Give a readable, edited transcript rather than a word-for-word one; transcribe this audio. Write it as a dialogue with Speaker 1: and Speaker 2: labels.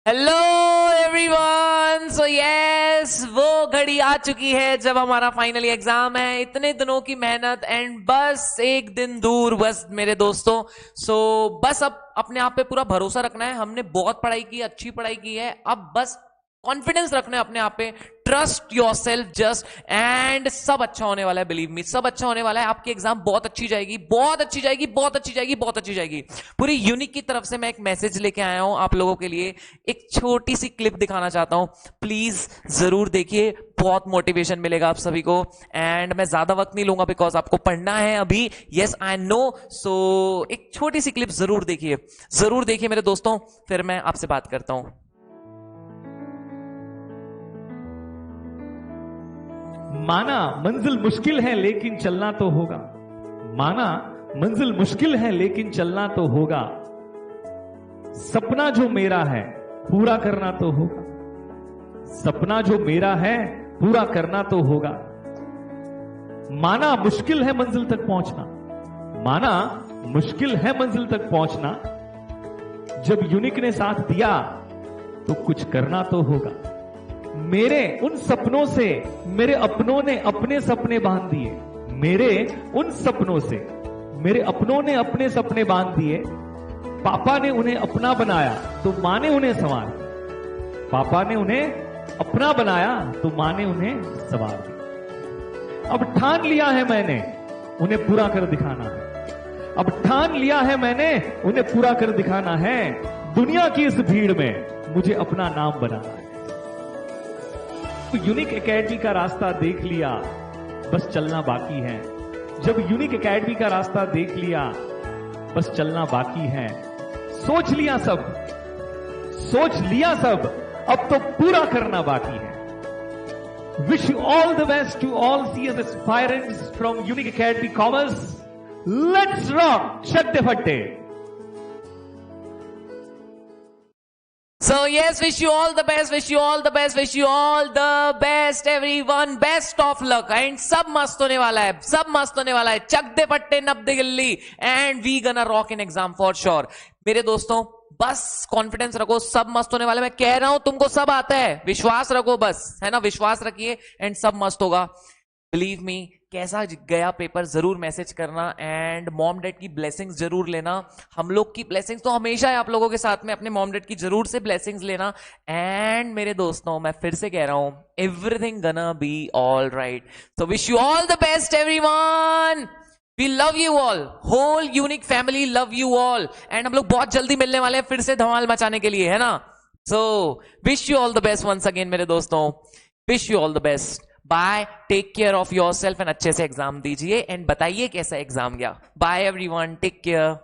Speaker 1: Hello everyone. So yes, वो घड़ी आ चुकी है जब हमारा फाइनली एग्जाम है। इतने दिनों की मेहनत एंड बस एक दिन दूर, बस मेरे दोस्तों। बस अब अपने आप पे पूरा भरोसा रखना है। हमने बहुत पढ़ाई की, अच्छी पढ़ाई की है। अब बस कॉन्फिडेंस रखना है अपने आप पे। Trust your self just, and सब अच्छा होने वाला है। बिलीव मी, सब अच्छा होने वाला है। आपकी एग्जाम बहुत अच्छी जाएगी, बहुत अच्छी जाएगी, बहुत अच्छी जाएगी, बहुत अच्छी जाएगी। पूरी यूनिक की तरफ से मैं एक मैसेज लेके आया हूं आप लोगों के लिए। एक छोटी सी क्लिप दिखाना चाहता हूं, प्लीज जरूर देखिए। बहुत मोटिवेशन मिलेगा आप सभी को। एंड मैं ज्यादा वक्त नहीं लूंगा बिकॉज आपको पढ़ना है अभी। Yes I know. सो एक छोटी सी क्लिप जरूर देखिए, जरूर देखिए मेरे दोस्तों, फिर मैं आपसे बात करता हूं।
Speaker 2: माना मंजिल मुश्किल है लेकिन चलना तो होगा। माना मंजिल मुश्किल है लेकिन चलना तो होगा। सपना जो मेरा है पूरा करना तो होगा। सपना जो मेरा है पूरा करना तो होगा। माना मुश्किल है मंजिल तक पहुंचना। माना मुश्किल है मंजिल तक पहुंचना। जब यूनिक ने साथ दिया तो कुछ करना तो होगा। मेरे उन सपनों से मेरे अपनों ने अपने सपने बांध दिए। मेरे उन सपनों से मेरे अपनों ने अपने सपने बांध दिए। पापा ने उन्हें अपना बनाया तो मां ने उन्हें संवारा। पापा ने उन्हें अपना बनाया तो मां ने उन्हें संवार दिया। अब ठान लिया है मैंने उन्हें पूरा कर दिखाना है। अब ठान लिया है मैंने उन्हें पूरा कर दिखाना है। दुनिया की इस भीड़ में मुझे अपना नाम बनाना है। यूनिक एकेडमी का रास्ता देख लिया, बस चलना बाकी है। जब यूनिक एकेडमी का रास्ता देख लिया, बस चलना बाकी है। सोच लिया सब, सोच लिया सब, अब तो पूरा करना बाकी है। Wish you all the best to all CS aspirants from unique academy commerce. Let's rock चड्डे फट्टे।
Speaker 1: So yes, wish you all the best, wish you all the best, wish you all the best everyone, best of luck। and सब मस्त होने वाला है, सब मस्त होने वाला है। चक दे पट्टे नब दे गिल्ली, and we gonna rock in exam for sure. मेरे दोस्तों बस कॉन्फिडेंस रखो, सब मस्त होने वाला है। मैं कह रहा हूं तुमको सब आता है, विश्वास रखो बस, है ना। विश्वास रखिए एंड सब मस्त होगा। बिलीव मी, कैसा गया पेपर जरूर मैसेज करना। एंड मॉम डैड की ब्लेसिंग्स जरूर लेना। हम लोग की ब्लेसिंग्स तो हमेशा है आप लोगों के साथ में। अपने मॉम डैड की जरूर से ब्लेसिंग्स लेना। एंड मेरे दोस्तों मैं फिर से कह रहा हूं, everything gonna be all right. तो wish you all the best everyone. We love you all, whole unique family love you all. And हम लोग बहुत जल्दी मिलने वाले हैं फिर से धमाल मचाने के लिए, है ना। So wish you all the best once again मेरे दोस्तों। Wish you all the best. Bye, take care of yourself and अच्छे से एग्जाम दीजिए एंड बताइए कैसा एग्जाम गया। Bye everyone, take care.